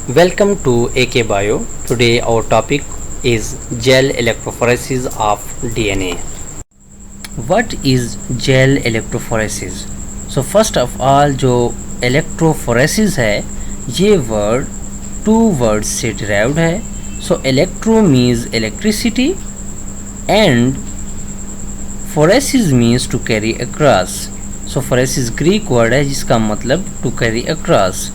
Welcome to AK Bio. Today our topic is gel electrophoresis of DNA. What is gel electrophoresis? So first of all जो electrophoresis है ये word two words से derived है. So electro means electricity and phoresis means to carry across. So phoresis Greek word है जिसका मतलब to carry across.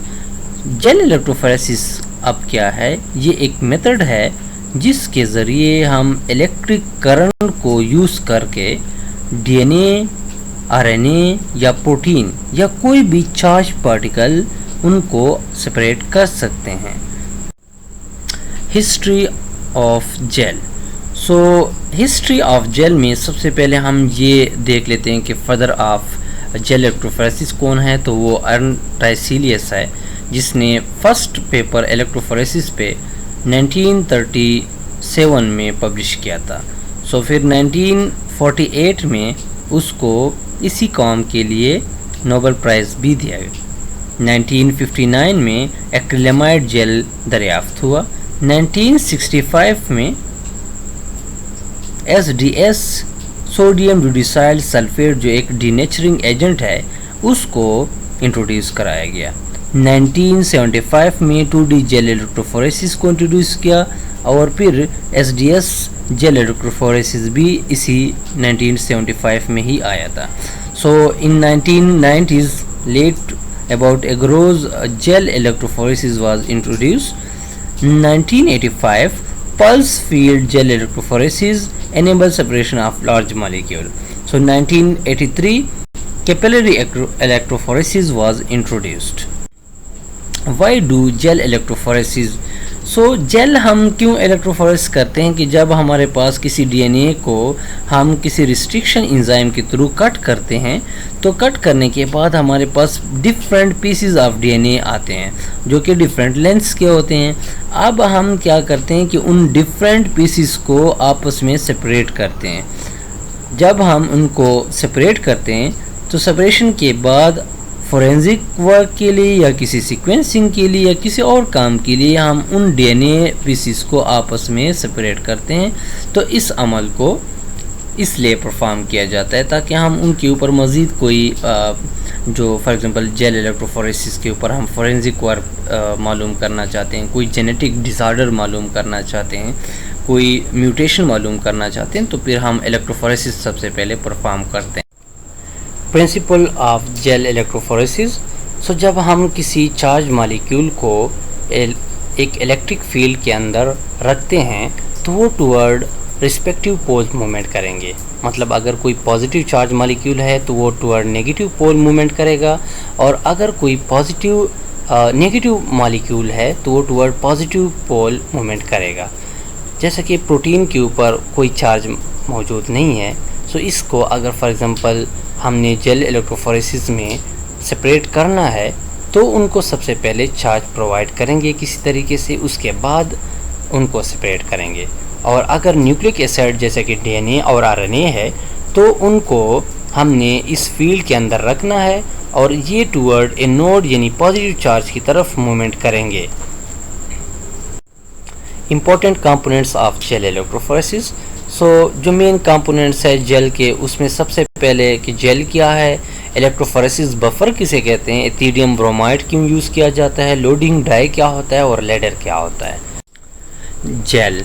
Gel electrophoresis अब क्या है? ये एक मेथड है जिसके ज़रिए हम इलेक्ट्रिक करंट को यूज़ करके डीएनए, आरएनए या प्रोटीन या कोई भी चार्ज पार्टिकल उनको सेपरेट कर सकते हैं. History of gel. So history of gel में सबसे पहले हम ये देख लेते हैं कि फादर ऑफ जेल इलेक्ट्रोफोरेसिस कौन है. तो वो अर्न ट्राइसिलियस है जिसने फर्स्ट पेपर इलेक्ट्रोफोरेसिस पे 1937 में पब्लिश किया था. सो फिर 1948 में उसको इसी काम के लिए नोबेल प्राइज़ भी दिया गया. 1959 में एक्रिलेमाइड जेल दरियाफ्त हुआ. 1965 में SDS सोडियम ड्यूडिसाइल सल्फेट जो एक डीनेचरिंग एजेंट है उसको इंट्रोड्यूस कराया गया. 1975 में 2D जेल इलेक्ट्रोफोरेसिस को इंट्रोड्यूस किया और फिर SDS जेल इलेक्ट्रोफोरेसिस भी इसी 1975 में ही आया था. So in 1990s late about agarose gel electrophoresis was introduced. 1985 pulse field gel electrophoresis enabled separation of large molecule. So 1983 capillary electrophoresis was introduced. Why do gel electrophoresis? So gel हम क्यों इलेक्ट्रोफोरेस करते हैं कि जब हमारे पास किसी डीएनए को हम किसी रिस्ट्रिक्शन एंजाइम के थ्रू कट करते हैं तो कट करने के बाद हमारे पास डिफरेंट पीसेस ऑफ डीएनए आते हैं जो कि डिफरेंट लेंथ्स के होते हैं. अब हम क्या करते हैं कि उन डिफरेंट पीसेस को आपस में सेपरेट करते हैं. जब हम उनको सेपरेट करते हैं तो सेपरेशन के बाद फोरेंसिक वर्क के लिए या किसी सीक्वेंसिंग के लिए या किसी और काम के लिए हम उन डीएनए पीसीस को आपस में सेपरेट करते हैं. तो इस अमल को इसलिए परफॉर्म किया जाता है ताकि हम उनके ऊपर मज़ीद कोई जो फॉर एग्जांपल जेल इलेक्ट्रोफोरेसिस के ऊपर हम फोरेंसिक वर्क मालूम करना चाहते हैं, कोई जेनेटिक डिसऑर्डर मालूम करना चाहते हैं, कोई म्यूटेशन मालूम करना चाहते हैं तो फिर हम इलेक्ट्रोफोरेसिस सबसे पहले परफॉर्म करते हैं. Principle of gel electrophoresis. So जब हम किसी चार्ज मॉलिक्यूल को एक इलेक्ट्रिक फील्ड के अंदर रखते हैं तो वो टुवर्ड रिस्पेक्टिव पोल मूवमेंट करेंगे. मतलब अगर कोई पॉजिटिव चार्ज मॉलिक्यूल है तो वो टुवर्ड नेगेटिव पोल मूवमेंट करेगा और अगर कोई पॉजिटिव नेगेटिव मॉलिक्यूल है तो वो टुवर्ड पॉजिटिव पोल मूवमेंट करेगा. जैसे कि प्रोटीन के ऊपर कोई चार्ज मौजूद नहीं है सो इसको अगर फॉर एग्ज़ाम्पल हमने जेल इलेक्ट्रोफोरेसिस में सेपरेट करना है तो उनको सबसे पहले चार्ज प्रोवाइड करेंगे किसी तरीके से, उसके बाद उनको सेपरेट करेंगे. और अगर न्यूक्लिक एसिड जैसे कि डीएनए और आरएनए है तो उनको हमने इस फील्ड के अंदर रखना है और ये टुवर्ड ए नोड यानी पॉजिटिव चार्ज की तरफ मूवमेंट करेंगे. Important components of gel electrophoresis. So जो मेन कंपोनेंट्स है जेल के उसमें सबसे पहले कि जेल क्या है, इलेक्ट्रोफोरेसिस बफर किसे कहते हैं, एथिडियम ब्रोमाइड क्यों यूज़ किया जाता है, लोडिंग डाई क्या होता है और लेडर क्या होता है. जेल.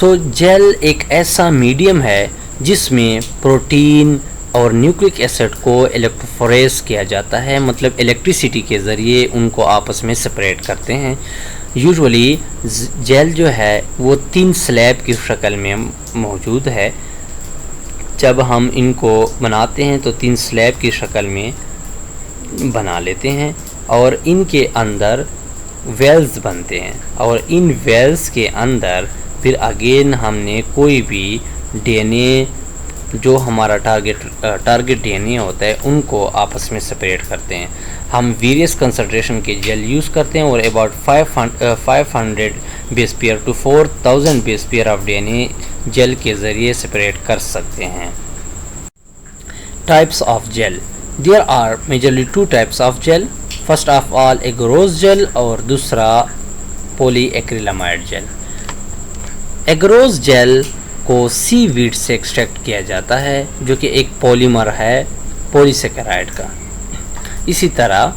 सो जेल एक ऐसा मीडियम है जिसमें प्रोटीन और न्यूक्लिक एसिड को इलेक्ट्रोफोरेस किया जाता है. मतलब इलेक्ट्रिसिटी के ज़रिए उनको आपस में सेपरेट करते हैं. यूजुअली जेल जो है वो 3 स्लैब की शक्ल में मौजूद है. जब हम इनको बनाते हैं तो 3 स्लैब की शक्ल में बना लेते हैं और इनके अंदर वेल्स बनते हैं और इन वेल्स के अंदर फिर अगेन हमने कोई भी डीएनए जो हमारा टारगेट डीएनए होता है उनको आपस में सेपरेट करते हैं. हम वेरियस कंसंट्रेशन के जेल यूज़ करते हैं और about 500 base pair to 4000 base pair of DNA gel के ज़रिए सेपरेट कर सकते हैं. Types of gel. There are majorly 2 types of gel. First of all agarose gel और दूसरा पॉलीएक्रिलामाइड जेल। एगरोस जेल को सीवीड से एक्सट्रैक्ट किया जाता है जो कि एक पॉलीमर है पॉलीसेकेराइड का। इसी तरह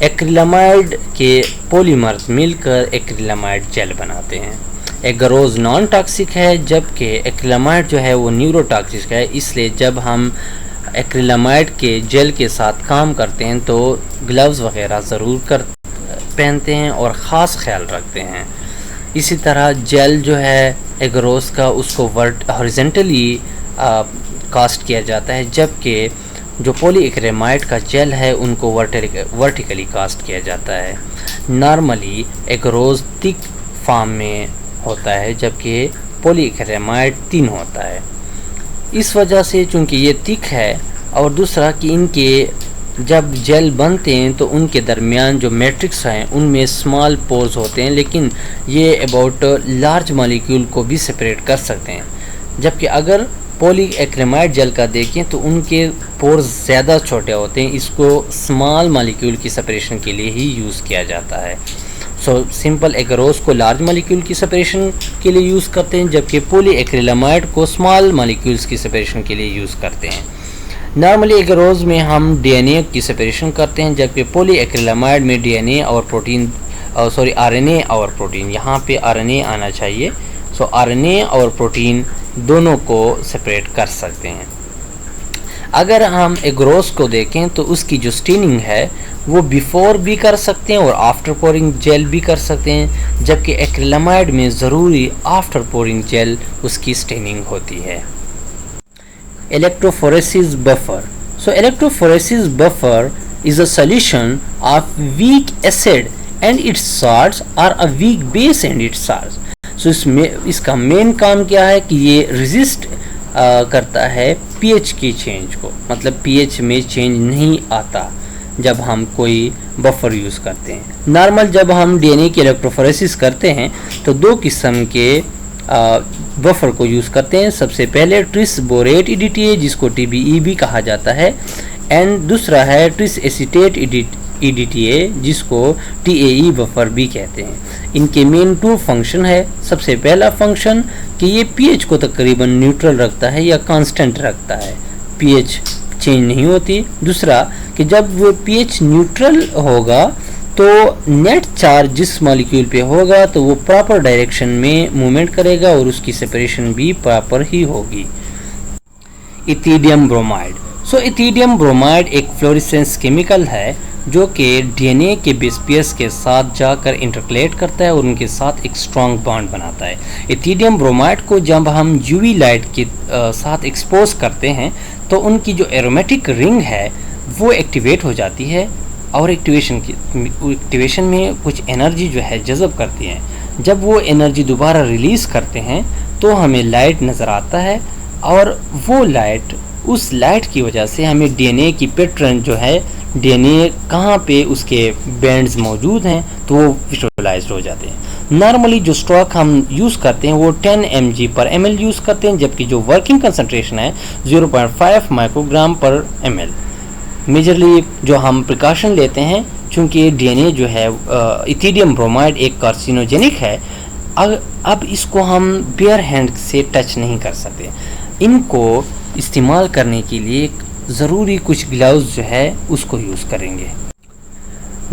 एक्रिलामाइड के पॉलीमर्स मिलकर एक्रिलामाइड जेल बनाते हैं। एगरोस नॉन टॉक्सिक है जबकि एक्रिलामाइड जो है वो न्यूरोटॉक्सिक है, इसलिए जब हम एक्रिलामाइड के जेल के साथ काम करते हैं तो ग्लव्स वगैरह ज़रूर पहनते हैं और ख़ास ख्याल रखते हैं। इसी तरह जेल जो है एगरोस का उसको हॉरिजॉन्टली कास्ट किया जाता है जबकि जो पॉलीएक्रिलामाइड का जेल है उनको वर्टिकली कास्ट किया जाता है। नॉर्मली एगरोस थिक फॉर्म में होता है जबकि पॉलीएक्रिलामाइड थिन होता है। इस वजह से चूँकि ये थिक है और दूसरा कि इनके जब जेल बनते हैं तो उनके दरमियान जो मैट्रिक्स हैं उनमें स्मॉल पोर्स होते हैं, लेकिन ये अबाउट लार्ज मॉलिक्यूल को भी सेपरेट कर सकते हैं। जबकि अगर पॉलीएक्रिलामाइड जेल का देखें तो उनके पोर्स ज़्यादा छोटे होते हैं, इसको स्मॉल मॉलिक्यूल की सेपरेशन के लिए ही यूज़ किया जाता है। सिंपल एगरोस को लार्ज मॉलिक्यूल की सेपरेशन के लिए यूज़ करते हैं जबकि पॉलीएक्रिलामाइड को स्मॉल मॉलिक्यूल्स की सेपरेशन के लिए यूज़ करते हैं। नॉर्मली एगरोस में हम डीएनए की सेपरेशन करते हैं जबकि पॉलीएक्रिलामाइड में डीएनए और प्रोटीन आरएनए और प्रोटीन, यहाँ पे आरएनए आना चाहिए। आरएनए और प्रोटीन दोनों को सेपरेट कर सकते हैं। अगर हम एगरोस को देखें तो उसकी जो स्टेनिंग है वो बिफोर भी कर सकते हैं और आफ्टर पोरिंग जेल भी कर सकते हैं, जबकि एक्रिलामाइड में ज़रूरी आफ्टर पोरिंग जेल उसकी स्टेनिंग होती है। Electrophoresis buffer. So electrophoresis buffer is a solution of weak acid and its salts or a weak base and its salts. So इसका मेन काम क्या है कि ये रेजिस्ट करता है पीएच की चेंज को, मतलब पीएच में चेंज नहीं आता जब हम कोई बफर यूज़ करते हैं। नॉर्मल जब हम डीएनए की इलेक्ट्रोफोरेसिस करते हैं तो दो किस्म के बफर को यूज़ करते हैं। सबसे पहले ट्रिस बोरेट EDTA जिसको TBE भी कहा जाता है, एंड दूसरा है ट्रिस एसीटेट EDTA जिसको TAE बफर भी कहते हैं। इनके मेन 2 फंक्शन है। सबसे पहला फंक्शन कि ये पीएच को तकरीबन न्यूट्रल रखता है या कांस्टेंट रखता है, पीएच चेंज नहीं होती। दूसरा कि जब वो पीएच न्यूट्रल होगा तो नेट चार्ज जिस मॉलिक्यूल पे होगा तो वो प्रॉपर डायरेक्शन में मूवमेंट करेगा और उसकी सेपरेशन भी प्रॉपर ही होगी। Ethidium bromide. इथिडियम ब्रोमाइड एक फ्लोरेसेंस केमिकल है जो कि डीएनए के बेस पेयर्स के साथ जाकर इंटरकलेट करता है और उनके साथ एक स्ट्रॉन्ग बॉन्ड बनाता है। इथिडियम ब्रोमाइड को जब हम यूवी लाइट के साथ एक्सपोज करते हैं तो उनकी जो एरोमेटिक रिंग है वो एक्टिवेट हो जाती है और एक्टिवेशन में कुछ एनर्जी जो है जज़ब करती है। जब वो एनर्जी दोबारा रिलीज़ करते हैं तो हमें लाइट नज़र आता है और वो लाइट, उस लाइट की वजह से हमें डीएनए की पैटर्न जो है, डीएनए कहाँ पे उसके बैंड्स मौजूद हैं तो वो विजुअलाइज हो जाते हैं। नॉर्मली जो स्टॉक हम यूज़ करते हैं वो 10 mg/ml यूज़ करते हैं, जबकि जो वर्किंग कंसनट्रेशन है 0.5 माइक्रोग्राम पर ml। मेजरली जो हम प्रिकॉशन लेते हैं, चूँकि डीएनए जो है इथिडियम ब्रोमाइड एक कार्सिनोजेनिक है, अब इसको हम बेयर हैंड से टच नहीं कर सकते। इनको इस्तेमाल करने के लिए ज़रूरी कुछ ग्लव्स जो है उसको यूज़ करेंगे।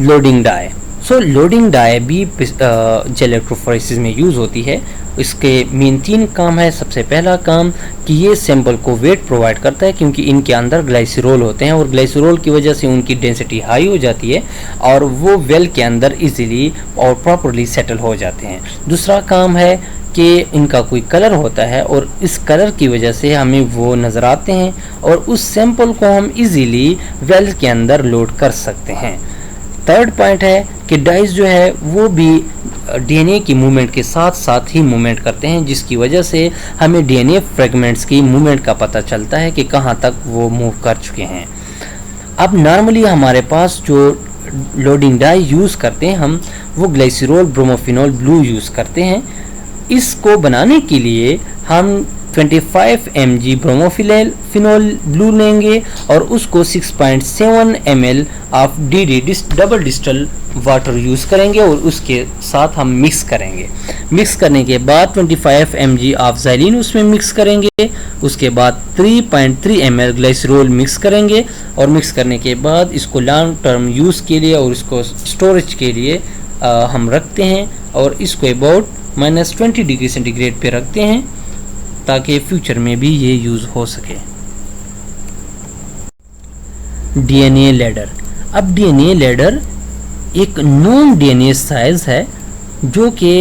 Loading dye. लोडिंग डाई भी जेल इलेक्ट्रोफोरेसिस में यूज़ होती है। इसके मेन 3 काम है। सबसे पहला काम कि ये सैंपल को वेट प्रोवाइड करता है क्योंकि इनके अंदर ग्लाइसरॉल होते हैं और ग्लाइसरॉल की वजह से उनकी डेंसिटी हाई हो जाती है और वो वेल के अंदर इजीली और प्रॉपरली सेटल हो जाते हैं। दूसरा काम है कि इनका कोई कलर होता है और इस कलर की वजह से हमें वो नज़र आते हैं और उस सैंपल को हम इजीली वेल के अंदर लोड कर सकते हैं। थर्ड पॉइंट है कि डाइस जो है वो भी डीएनए की मूवमेंट के साथ साथ ही मूवमेंट करते हैं, जिसकी वजह से हमें डीएनए फ्रेगमेंट्स की मूवमेंट का पता चलता है कि कहाँ तक वो मूव कर चुके हैं। अब नॉर्मली हमारे पास जो लोडिंग डाई यूज़ करते हैं हम, वो ग्लाइसरॉल ब्रोमोफिनॉल ब्लू यूज़ करते हैं। इसको बनाने के लिए हम 25 mg ब्रोमोफिनोल ब्लू लेंगे और उसको 6.7 ml of double distal water use करेंगे और उसके साथ हम मिक्स करेंगे। मिक्स करने के बाद 25 mg ऑफ ज़ैलिन उसमें मिक्स करेंगे। उसके बाद 3.3 ml ग्लिसरॉल मिक्स करेंगे और मिक्स करने के बाद इसको लॉन्ग टर्म यूज़ के लिए और इसको स्टोरेज के लिए हम रखते हैं और इसको अबाउट -20 डिग्री सेंटीग्रेड पे रखते हैं ताकि फ्यूचर में भी ये यूज़ हो सके। DNA ladder. अब डीएनए लैडर एक नोन डीएनए साइज है जो कि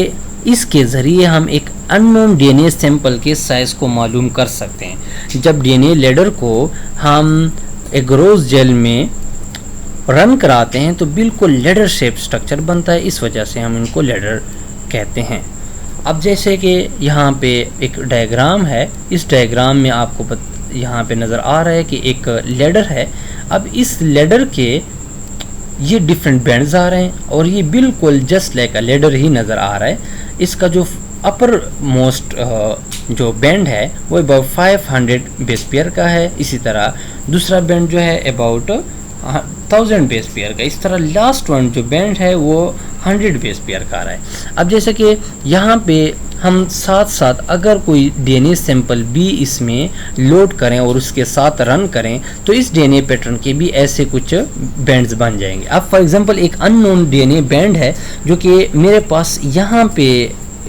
इसके ज़रिए हम एक अननोन डीएनए सैंपल के साइज़ को मालूम कर सकते हैं। जब डीएनए लैडर को हम एग्रोस जेल में रन कराते हैं तो बिल्कुल लैडर शेप स्ट्रक्चर बनता है, इस वजह से हम इनको लैडर कहते हैं। अब जैसे कि यहाँ पे एक डायग्राम है, इस डायग्राम में आपको यहाँ पे नज़र आ रहा है कि एक लैडर है। अब इस लैडर के ये डिफरेंट बैंड्स आ रहे हैं और ये बिल्कुल जस्ट लाइक अ लैडर ही नज़र आ रहा है। इसका जो अपर मोस्ट जो बैंड है वो अबाउट 500 बेस पेयर का है। इसी तरह दूसरा बैंड जो है अबाउट 1000 बेस पेयर का। इस तरह लास्ट वन जो बैंड है वो 100 बेस पेयर का आ रहा है। अब जैसे कि यहाँ पे हम साथ साथ अगर कोई डीएनए सैंपल भी इसमें लोड करें और उसके साथ रन करें तो इस डीएनए पैटर्न के भी ऐसे कुछ बैंड्स बन जाएंगे। अब फॉर एग्जांपल एक अननोन डीएनए बैंड है जो कि मेरे पास यहाँ पे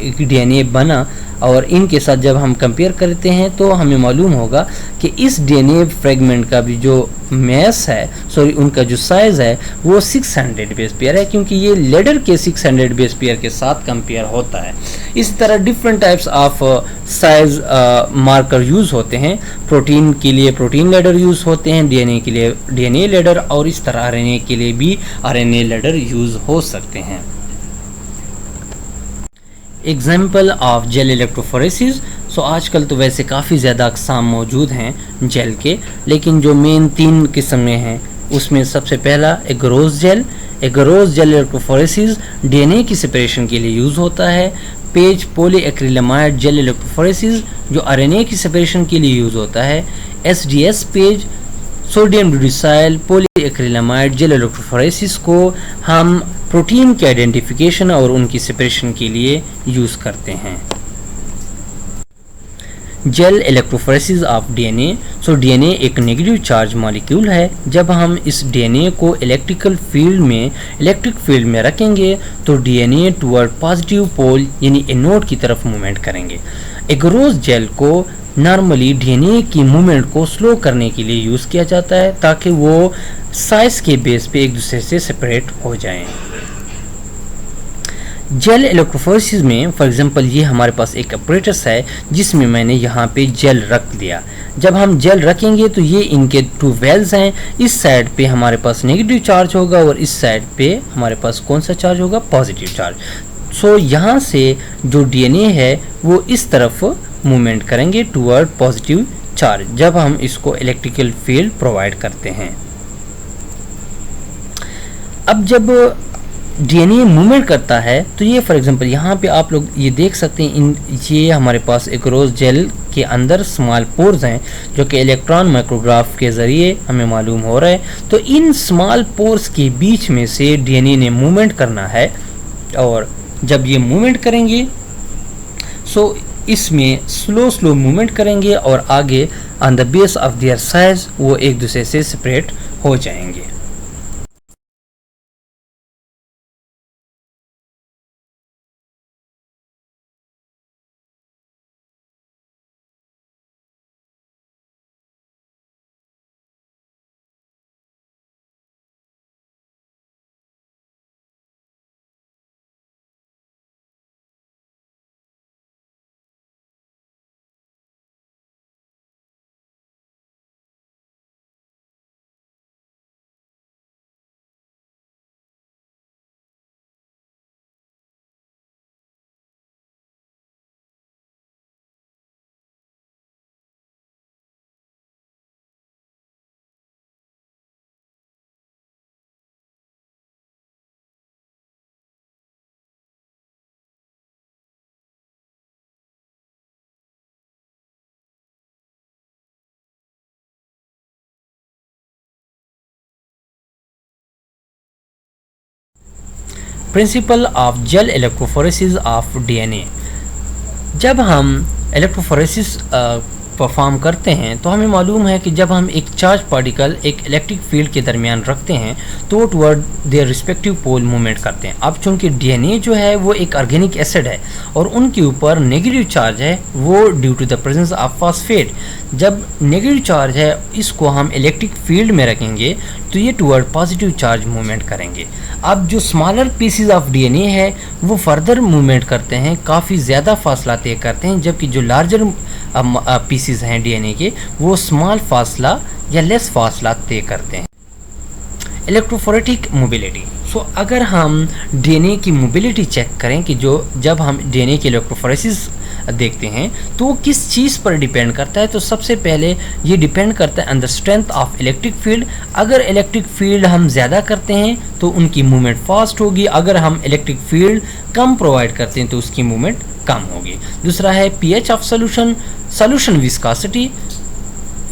एक डीएनए बना और इनके साथ जब हम कंपेयर करते हैं तो हमें मालूम होगा कि इस डीएनए फ्रेगमेंट का भी जो मैस है उनका जो साइज़ है वो 600 बेस पेयर है, क्योंकि ये लेडर के 600 बेस पेयर के साथ कंपेयर होता है। इस तरह different types of size marker use होते हैं। प्रोटीन के लिए प्रोटीन लेडर यूज़ होते हैं, डीएनए के लिए डीएनए लेडर और इस तरह आरएनए के लिए भी आरएनए लेडर यूज़ हो सकते हैं। Example of gel electrophoresis. So आजकल तो वैसे काफ़ी ज़्यादा अक़साम मौजूद हैं जेल के, लेकिन जो मेन 3 किस्म में हैं उसमें सबसे पहला agarose gel. Agarose gel electrophoresis DNA की सेपरेशन के लिए यूज़ होता है। पेज पॉलीएक्रिलामाइड जेल इलेक्ट्रोफोरेसिस जो आरएनए की सेपरेशन के लिए यूज़ होता है। SDS PAGE sodium dodecyl polyacrylamide gel electrophoresis को हम प्रोटीन के आइडेंटिफिकेशन और उनकी सेपरेशन के लिए यूज़ करते हैं। Gel electrophoresis of DNA. So DNA एक नेगेटिव चार्ज मॉलिक्यूल है। जब हम इस डीएनए को इलेक्ट्रिक फील्ड में रखेंगे तो डीएनए टुवर्ड पॉजिटिव पोल यानी एनोड की तरफ मूवमेंट करेंगे। एगरोस जेल को नॉर्मली डीएनए की मूवमेंट को स्लो करने के लिए यूज़ किया जाता है ताकि वो साइज के बेस पे एक दूसरे से सेपरेट हो जाएं। जेल इलेक्ट्रोफोरेसिस में फॉर एग्जांपल ये हमारे पास एक अपरेटस है जिसमें मैंने यहाँ पे जेल रख दिया। जब हम जेल रखेंगे तो ये इनके 2 वेल्स हैं। इस साइड पे हमारे पास नेगेटिव चार्ज होगा और इस साइड पे हमारे पास कौन सा चार्ज होगा, पॉजिटिव चार्ज। सो यहाँ से जो डीएनए है वो इस तरफ मूवमेंट करेंगे टुवर्ड पॉजिटिव चार्ज जब हम इसको इलेक्ट्रिकल फील्ड प्रोवाइड करते हैं। अब जब डीएनए मूवमेंट करता है तो ये फॉर एग्जांपल यहाँ पे आप लोग ये देख सकते हैं, ये हमारे पास एगरोस जेल के अंदर स्मॉल पोर्स हैं जो कि इलेक्ट्रॉन माइक्रोग्राफ के ज़रिए हमें मालूम हो रहा है। तो इन स्मॉल पोर्स के बीच में से डीएनए ने मूवमेंट करना है और जब ये मूवमेंट करेंगे सो इसमें स्लो मूवमेंट करेंगे और आगे on the base of their size वो एक दूसरे से सेपरेट हो जाएंगे। Principal of gel electrophoresis of DNA. जब हम इलेक्ट्रोफोरेसिस परफॉर्म करते हैं तो हमें मालूम है कि जब हम एक चार्ज पार्टिकल एक इलेक्ट्रिक फील्ड के दरमियान रखते हैं तो वो toward their respective pole movement करते हैं। अब चूंकि डीएनए जो है वो एक ऑर्गेनिक एसिड है और उनके ऊपर नेगेटिव चार्ज है, वो due to the presence of phosphate. जब नेगेटिव चार्ज है इसको हम इलेक्ट्रिक फील्ड में रखेंगे तो ये टुवर्ड पॉजिटिव चार्ज मूवमेंट करेंगे। अब जो स्मॉलर पीसीज ऑफ डीएनए है वो फर्दर मूवमेंट करते हैं, काफ़ी ज़्यादा फासला तय करते हैं, जबकि जो लार्जर पीसीज हैं डीएनए के वो स्मॉल फासला या लेस फासला तय करते हैं। Electrophoretic mobility. सो अगर हम डीएनए की मोबिलिटी चेक करें कि जो जब हम डीएनए की इलेक्ट्रोफोरेसिस देखते हैं तो वो किस चीज़ पर डिपेंड करता है, तो सबसे पहले ये डिपेंड करता है on the strength of electric field. अगर इलेक्ट्रिक फील्ड हम ज़्यादा करते हैं तो उनकी मूवमेंट फास्ट होगी, अगर हम इलेक्ट्रिक फील्ड कम प्रोवाइड करते हैं तो उसकी मूवमेंट कम होगी। दूसरा है pH of solution, solution viscosity.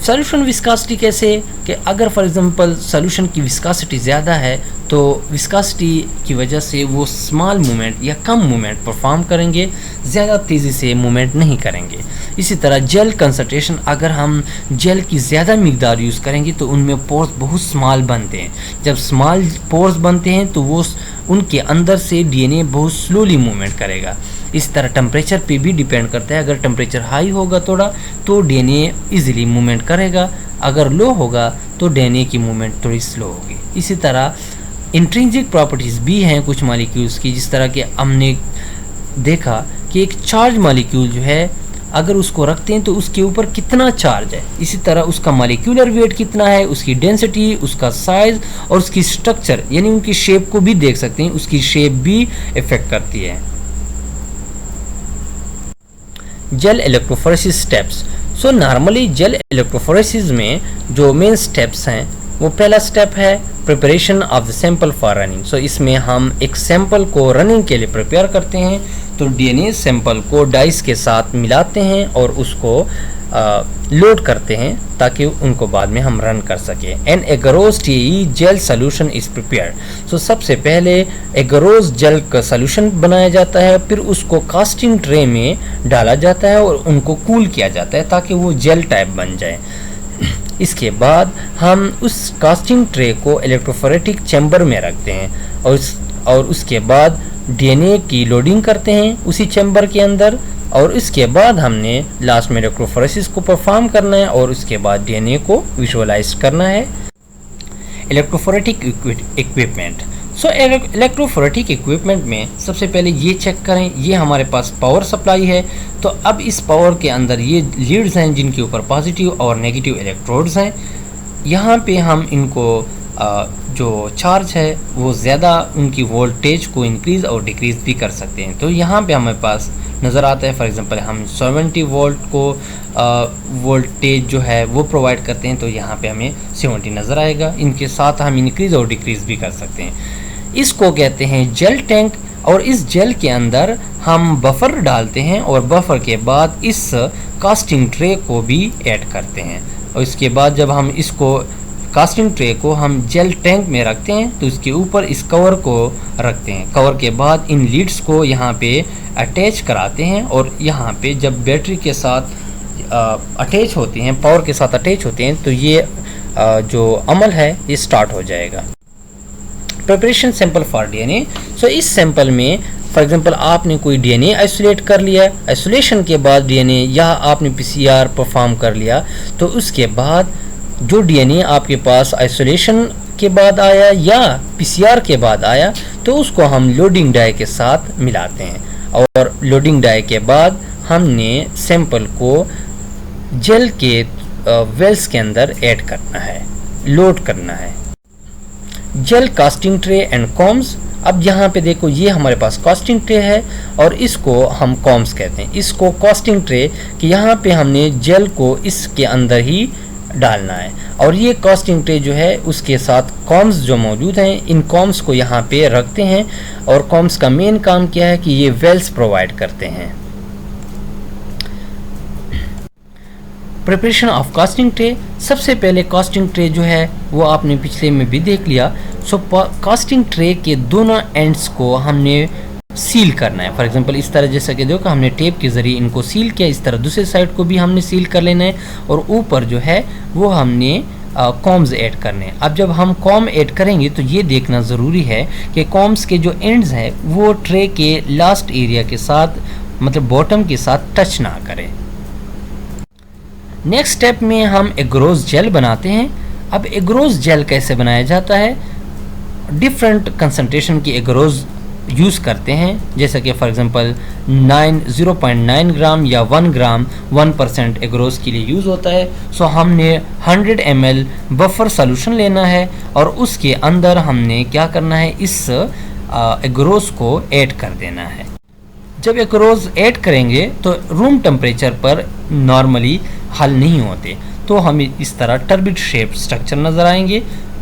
Solution viscosity कैसे कि अगर फॉर एग्जांपल सॉल्यूशन की विस्कोसिटी ज़्यादा है तो विस्कोसिटी की वजह से वो स्मॉल मूवमेंट या कम मूवमेंट परफॉर्म करेंगे, ज़्यादा तेज़ी से मूवमेंट नहीं करेंगे। इसी तरह जेल कंसंट्रेशन, अगर हम जेल की ज़्यादा मिकदार यूज़ करेंगे तो उनमें पोर्स बहुत स्मॉल बनते हैं। जब स्मॉल पोर्स बनते हैं तो वो उनके अंदर से डीएनए बहुत स्लोली मूवमेंट करेगा। इस तरह टेम्परेचर पे भी डिपेंड करता है, अगर टेम्परेचर हाई होगा थोड़ा तो डीएनए इजीली मूवमेंट करेगा, अगर लो होगा तो डीएनए की मूवमेंट थोड़ी स्लो होगी। इसी तरह इंट्रिंसिक प्रॉपर्टीज़ भी हैं कुछ मॉलिक्यूल्स की, जिस तरह कि हमने देखा कि एक चार्ज मॉलिक्यूल जो है अगर उसको रखते हैं तो उसके ऊपर कितना चार्ज है, इसी तरह उसका मॉलिक्यूलर वेट कितना है, उसकी डेंसिटी, उसका साइज और उसकी स्ट्रक्चर यानी उनकी शेप को भी देख सकते हैं, उसकी शेप भी इफेक्ट करती है। Gel electrophoresis steps. So normally gel electrophoresis में जो मेन स्टेप्स हैं वो पहला स्टेप है preparation of the sample for running. So इसमें हम एक सैंपल को रनिंग के लिए प्रिपेयर करते हैं, तो डीएनए सैंपल को डाइस के साथ मिलाते हैं और उसको लोड करते हैं ताकि उनको बाद में हम रन कर सकें। An agarose TE gel solution is prepared. So सबसे पहले एगरोज जेल का सोल्यूशन बनाया जाता है, फिर उसको कास्टिंग ट्रे में डाला जाता है और उनको कूल किया जाता है ताकि वो जेल टाइप बन जाए। इसके बाद हम उस कास्टिंग ट्रे को इलेक्ट्रोफोरेटिक चैम्बर में रखते हैं और उसके बाद डीएनए की लोडिंग करते हैं उसी चैम्बर के अंदर, और इसके बाद हमने लास्ट में इलेक्ट्रोफोरेसिस को परफॉर्म करना है और उसके बाद डीएनए को विजुअलाइज करना है। Electrophoretic equipment. So electrophoretic equipment में सबसे पहले ये चेक करें, ये हमारे पास पावर सप्लाई है, तो अब इस पावर के अंदर ये लीड्स हैं जिनके ऊपर पॉजिटिव और नेगेटिव इलेक्ट्रोड्स हैं। यहाँ पे हम इनको जो चार्ज है वो ज़्यादा उनकी वोल्टेज को इंक्रीज़ और डिक्रीज़ भी कर सकते हैं। तो यहाँ पे हमारे पास नज़र आता है, फॉर एग्जांपल हम 70 वोल्ट को वोल्टेज जो है वो प्रोवाइड करते हैं तो यहाँ पे हमें 70 नज़र आएगा। इनके साथ हम इंक्रीज़ और डिक्रीज़ भी कर सकते हैं। इसको कहते हैं जेल टैंक, और इस जेल के अंदर हम बफर डालते हैं और बफर के बाद इस कास्टिंग ट्रे को भी ऐड करते हैं, और इसके बाद जब हम इसको कास्टिंग ट्रे को हम जेल टैंक में रखते हैं तो इसके ऊपर इस कवर को रखते हैं। कवर के बाद इन लीड्स को यहाँ पे अटैच कराते हैं और यहाँ पे जब बैटरी के साथ अटैच होते हैं, पावर के साथ अटैच होते हैं, तो ये जो अमल है ये स्टार्ट हो जाएगा। Preparation sample for DNA. So इस सैंपल में फॉर एग्जांपल आपने कोई डीएनए आइसोलेट कर लिया, आइसोलेशन के बाद डीएनए या आपने पीसीआर परफॉर्म कर लिया, तो उसके बाद जो डीएनए आपके पास आइसोलेशन के बाद आया या पीसीआर के बाद आया तो उसको हम लोडिंग डाई के साथ मिलाते हैं, और लोडिंग डाई के बाद हमने सैंपल को जेल के वेल्स के अंदर ऐड करना है, लोड करना है। Gel casting tray and combs. अब यहाँ पे देखो ये हमारे पास कास्टिंग ट्रे है और इसको हम कॉम्स कहते हैं। इसको कास्टिंग ट्रे कि यहाँ पे हमने जेल को इसके अंदर ही डालना है, और ये कास्टिंग ट्रे जो है उसके साथ कॉम्स जो मौजूद हैं, इन कॉम्स को यहाँ पे रखते हैं, और कॉम्स का मेन काम क्या है कि ये वेल्स प्रोवाइड करते हैं। Preparation of casting tray. सबसे पहले कास्टिंग ट्रे जो है वो आपने पिछले में भी देख लिया। सो कास्टिंग ट्रे के दोनों एंड्स को हमने सील करना है। फॉर एग्जांपल इस तरह, जैसा कि देखो हमने टेप के ज़रिए इनको सील किया, इस तरह दूसरे साइड को भी हमने सील कर लेना है और ऊपर जो है वो हमने कॉम्स ऐड करने हैं। अब जब हम कॉम ऐड करेंगे तो ये देखना ज़रूरी है कि कॉम्स के जो एंड्स हैं वो ट्रे के लास्ट एरिया के साथ, मतलब बॉटम के साथ टच ना करें। नेक्स्ट स्टेप में हम एग्रोज जेल बनाते हैं। अब एग्रोज जेल कैसे बनाया जाता है, डिफरेंट कंसंट्रेशन की एग्रोज यूज़ करते हैं, जैसा कि फॉर एग्जांपल 0.9 ग्राम या 1 ग्राम 1% एग्रोज के लिए यूज़ होता है। सो हमने 100 ml बफर सोल्यूशन लेना है और उसके अंदर हमने क्या करना है, इस एग्रोज को ऐड कर देना है। जब एग्रोज ऐड करेंगे तो रूम टेम्परेचर पर नॉर्मली हल नहीं होते, तो हमें इस तरह टर्बिड शेप स्ट्रक्चर नज़र आएंगे,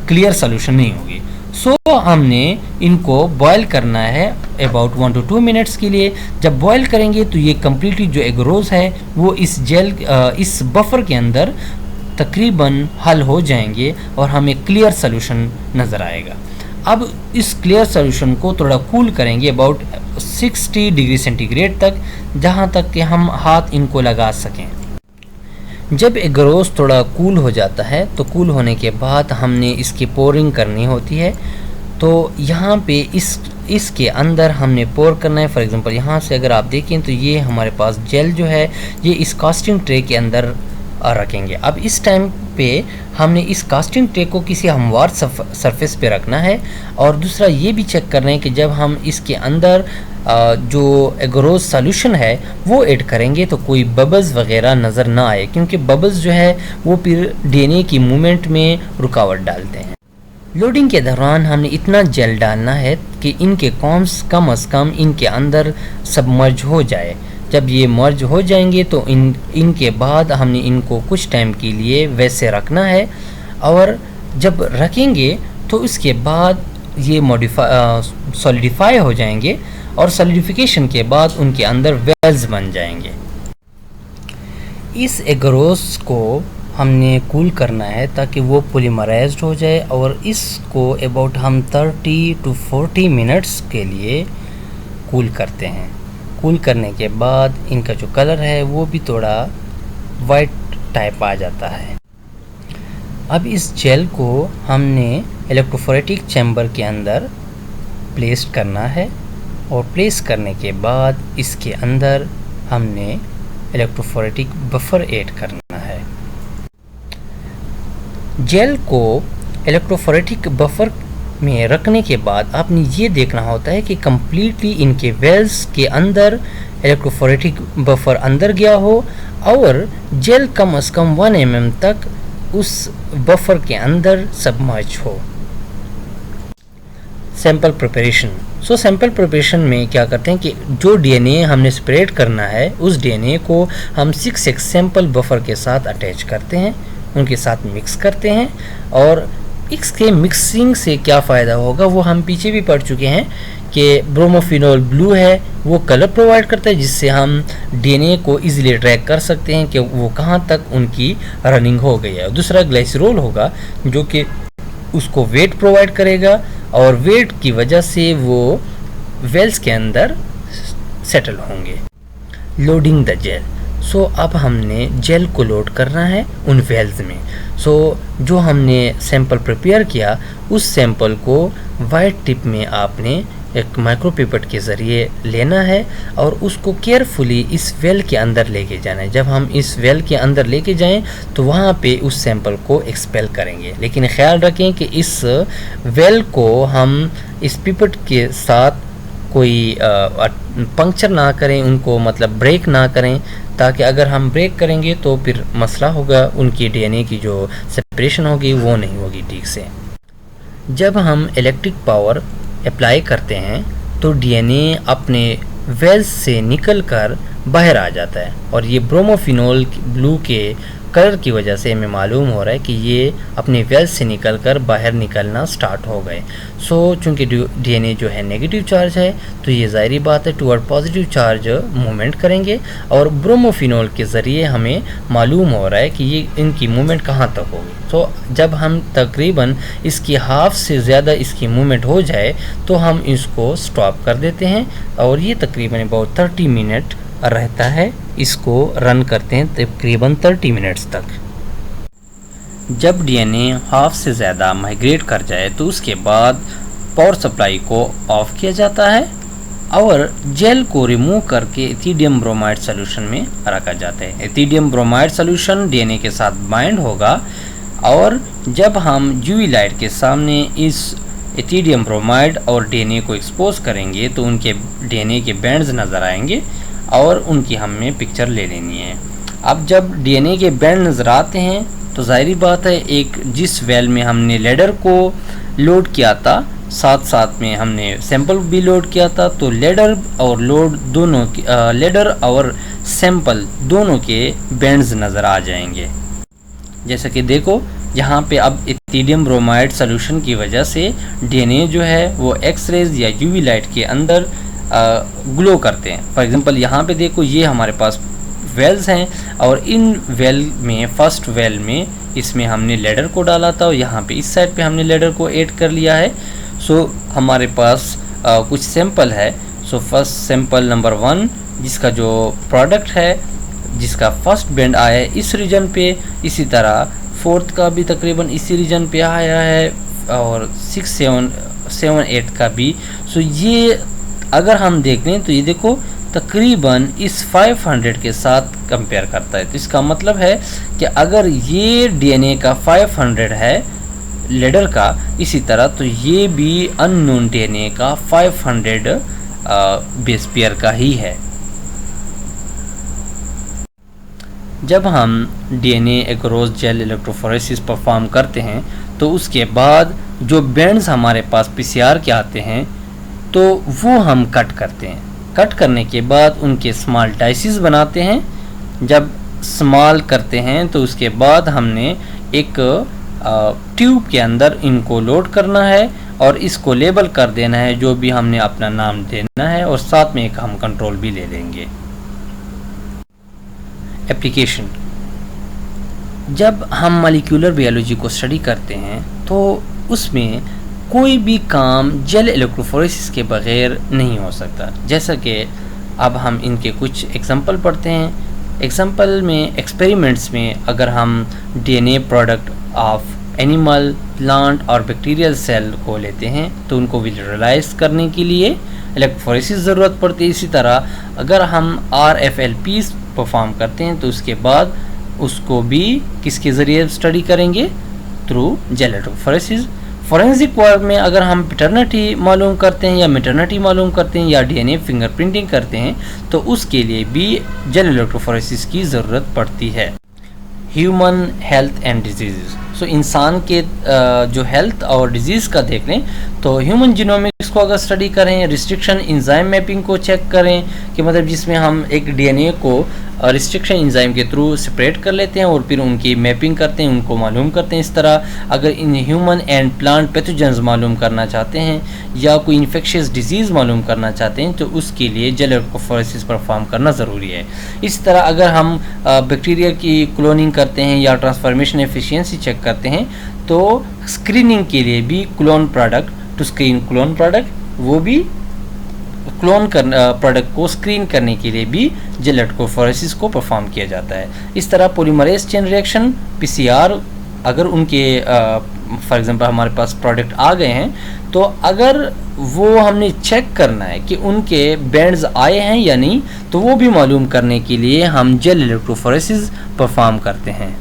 क्लियर सोल्यूशन नहीं होगी। सो हमने इनको बॉयल करना है अबाउट 1 to 2 मिनट्स के लिए। जब बॉयल करेंगे तो ये कम्प्लीटली जो एग्रोज है वो इस जेल इस बफर के अंदर तकरीबन हल हो जाएंगे और हमें क्लियर सोल्यूशन नज़र आएगा। अब इस क्लियर सोल्यूशन को थोड़ा कूल करेंगे अबाउट 60 डिग्री सेंटीग्रेड तक, जहाँ तक कि हम हाथ इनको लगा सकें। जब एग्रोज थोड़ा कूल हो जाता है तो कूल होने के बाद हमने इसकी पोरिंग करनी होती है। तो यहाँ पे इसके अंदर हमने पोर करना है। फॉर एग्जांपल यहाँ से अगर आप देखें तो ये हमारे पास जेल जो है ये इस कास्टिंग ट्रे के अंदर रखेंगे। अब इस टाइम पे हमने इस कास्टिंग ट्रे को किसी हमवार सरफेस पे रखना है और दूसरा ये भी चेक करना है कि जब हम इसके अंदर जो एग्रोज सॉल्यूशन है वो ऐड करेंगे तो कोई बबल्स वगैरह नज़र ना आए, क्योंकि बबल्स जो है वो फिर डीएनए की मूवमेंट में रुकावट डालते हैं। लोडिंग के दौरान हमने इतना जेल डालना है कि इनके कॉम्स कम अज़ कम इनके अंदर सबमर्ज हो जाए। जब ये मर्ज हो जाएंगे तो इनके बाद हमने इनको कुछ टाइम के लिए वैसे रखना है और जब रखेंगे तो इसके बाद ये सॉलिडिफाई हो जाएंगे और सॉलिडिफिकेशन के बाद उनके अंदर वेल्स बन जाएंगे। इस एग्रोज को हमने कूल करना है ताकि वो पॉलीमराइज्ड हो जाए और इसको अबाउट हम 30 to 40 मिनट्स के लिए कूल करते हैं। कूल करने के बाद इनका जो कलर है वो भी थोड़ा वाइट टाइप आ जाता है। अब इस जेल को हमने इलेक्ट्रोफोरेटिक चैम्बर के अंदर प्लेस करना है और प्लेस करने के बाद इसके अंदर हमने इलेक्ट्रोफोरेटिक बफर ऐड करना है। जेल को इलेक्ट्रोफोरेटिक बफर में रखने के बाद आपने ये देखना होता है कि कम्प्लीटली इनके वेल्स के अंदर इलेक्ट्रोफोरेटिक बफर अंदर गया हो और जेल कम अज़ कम 1 mm तक उस बफर के अंदर सबमर्ज हो। Sample preparation. सैंपल प्रिपरेशन में क्या करते हैं कि जो डीएनए हमने सेपरेट करना है उस डीएनए को हम 6 सैंपल बफर के साथ अटैच करते हैं, उनके साथ मिक्स करते हैं और इसके मिक्सिंग से क्या फ़ायदा होगा वो हम पीछे भी पढ़ चुके हैं कि ब्रोमोफिनोल ब्लू है वो कलर प्रोवाइड करता है जिससे हम डीएनए को इजीली ट्रैक कर सकते हैं कि वो कहाँ तक उनकी रनिंग हो गई है। दूसरा ग्लाइसरोल होगा जो कि उसको वेट प्रोवाइड करेगा और वेट की वजह से वो वेल्स के अंदर सेटल होंगे। Loading the gel. अब हमने जेल को लोड करना है उन वेल्स में। जो हमने सैंपल प्रिपेयर किया उस सैंपल को वाइट टिप में आपने एक माइक्रोपिपेट के ज़रिए लेना है और उसको केयरफुली इस वेल के अंदर लेके जाना है। जब हम इस वेल के अंदर लेके जाएं तो वहाँ पे उस सैंपल को एक्सपेल करेंगे, लेकिन ख्याल रखें कि इस वेल को हम इस पिपेट के साथ कोई पंक्चर ना करें, उनको मतलब ब्रेक ना करें, ताकि अगर हम ब्रेक करेंगे तो फिर मसला होगा, उनकी डीएनए की जो सेपरेशन होगी वो नहीं होगी ठीक से। जब हम इलेक्ट्रिक पावर अप्लाई करते हैं तो डीएनए अपने वेल्स से निकलकर बाहर आ जाता है और ये ब्रोमोफिनोल ब्लू के कलर की वजह से हमें मालूम हो रहा है कि ये अपने वेल से निकलकर बाहर निकलना स्टार्ट हो गए। सो चूँकि डीएनए जो है नेगेटिव चार्ज है, तो ये ज़ाहिरी बात है टुवर्ड पॉजिटिव चार्ज मूवमेंट करेंगे, और ब्रोमोफिनॉल के ज़रिए हमें मालूम हो रहा है कि ये इनकी मूवमेंट कहाँ तक होगी। तो जब हम तकरीबन इसकी हाफ से ज़्यादा इसकी मूवमेंट हो जाए तो हम इसको स्टॉप कर देते हैं, और ये तकरीबन अबाउट 30 मिनट रहता है, इसको रन करते हैं तकरीबन 30 मिनट्स तक। जब डीएनए हाफ से ज़्यादा माइग्रेट कर जाए तो उसके बाद पावर सप्लाई को ऑफ किया जाता है और जेल को रिमूव करके एथिडियम ब्रोमाइड सॉल्यूशन में रखा जाता है। एथिडियम ब्रोमाइड सॉल्यूशन डीएनए के साथ बाइंड होगा, और जब हम यूवी लाइट के सामने इस एथिडियम ब्रोमाइड और डीएनए को एक्सपोज करेंगे तो उनके डीएनए के बैंड्स नज़र आएंगे और उनकी हमें पिक्चर ले लेनी है। अब जब डीएनए के बैंड नज़र आते हैं तो ज़ाहिरी बात है, एक जिस वेल में हमने लेडर को लोड किया था, साथ साथ में हमने सैंपल भी लोड किया था, तो लेडर और लोड दोनों लेडर और सैंपल दोनों के बैंड्स नज़र आ जाएंगे। जैसा कि देखो यहाँ पे अब एथिडियम ब्रोमाइड सॉल्यूशन की वजह से डीएनए जो है वो एक्स रेज या यूवी लाइट के अंदर ग्लो करते हैं। फॉर एग्जांपल यहाँ पे देखो, ये हमारे पास वेल्स हैं, और इन वेल में फर्स्ट वेल में इसमें हमने लेडर को डाला था, और यहाँ पे इस साइड पे हमने लेडर को ऐड कर लिया है। सो हमारे पास कुछ सैंपल है। सो फर्स्ट सैंपल नंबर 1 जिसका जो प्रोडक्ट है, जिसका फर्स्ट बैंड आया है इस रीजन पे, इसी तरह फोर्थ का भी तकरीबन इसी रीजन पे आया है, और 6, 7, 8 का भी। सो ये अगर हम देख लें तो ये देखो तकरीबन इस 500 के साथ कंपेयर करता है। तो इसका मतलब है कि अगर ये डीएनए का 500 है लेडर का, इसी तरह तो ये भी अननोन डीएनए का 500 बेस पेयर का ही है। जब हम DNA across gel electrophoresis perform करते हैं तो उसके बाद जो बैंड्स हमारे पास पीसीआर के आते हैं तो वो हम कट करते हैं। कट करने के बाद उनके स्मॉल डाइसेस बनाते हैं। जब स्मॉल करते हैं तो उसके बाद हमने एक ट्यूब के अंदर इनको लोड करना है और इसको लेबल कर देना है, जो भी हमने अपना नाम देना है, और साथ में एक हम कंट्रोल भी ले लेंगे। एप्लीकेशन, जब हम मॉलिक्यूलर बायोलॉजी को स्टडी करते हैं तो उसमें कोई भी काम जेल इलेक्ट्रोफोरेसिस के बगैर नहीं हो सकता। जैसा कि अब हम इनके कुछ एग्जांपल पढ़ते हैं। एग्जांपल में एक्सपेरिमेंट्स में अगर हम DNA product of animal, plant और बैक्टीरियल सेल को लेते हैं तो उनको विजुअलाइज करने के लिए इलेक्ट्रोफोरेसिस ज़रूरत पड़ती है। इसी तरह अगर हम RFLP परफॉर्म करते हैं तो उसके बाद उसको भी किसके ज़रिए स्टडी करेंगे, through gel electrophoresis. Forensic work में अगर हम पैटर्निटी मालूम करते हैं या मैटरनिटी मालूम करते हैं या डीएनए फिंगरप्रिंटिंग करते हैं तो उसके लिए भी जेल इलेक्ट्रोफोरेसिस की ज़रूरत पड़ती है। ह्यूमन हेल्थ एंड डिजीज़, सो इंसान के जो हेल्थ और डिजीज़ का देख लें तो ह्यूमन जीनोमिक्स को अगर स्टडी करें, रिस्ट्रिक्शन एंजाइम मैपिंग को चेक करें कि मतलब जिसमें हम एक डीएनए को रिस्ट्रिक्शन एंजाइम के थ्रू सेपरेट कर लेते हैं और फिर उनकी मैपिंग करते हैं, उनको मालूम करते हैं। इस तरह अगर in human and plant pathogens मालूम करना चाहते हैं या कोई इन्फेक्शियस डिजीज़ मालूम करना चाहते हैं तो उसके लिए जेल इलेक्ट्रोफोरेसिस परफॉर्म करना ज़रूरी है। इस तरह अगर हम बैक्टीरिया की क्लोनिंग करते हैं या ट्रांसफॉर्मेशन एफिशिएंसी चेक करते हैं तो स्क्रीनिंग के लिए भी clone product to screen clone product, वो भी क्लोन प्रोडक्ट को स्क्रीन करने के लिए भी जेल इलेक्ट्रोफोरेसिस को परफॉर्म किया जाता है। इस तरह पॉलीमरेज चेन रिएक्शन पीसीआर, अगर उनके फॉर एग्जांपल हमारे पास प्रोडक्ट आ गए हैं तो अगर वो हमने चेक करना है कि उनके बैंड्स आए हैं या नहीं तो वो भी मालूम करने के लिए हम जेल इलेक्ट्रोफोरेसिस परफॉर्म करते हैं।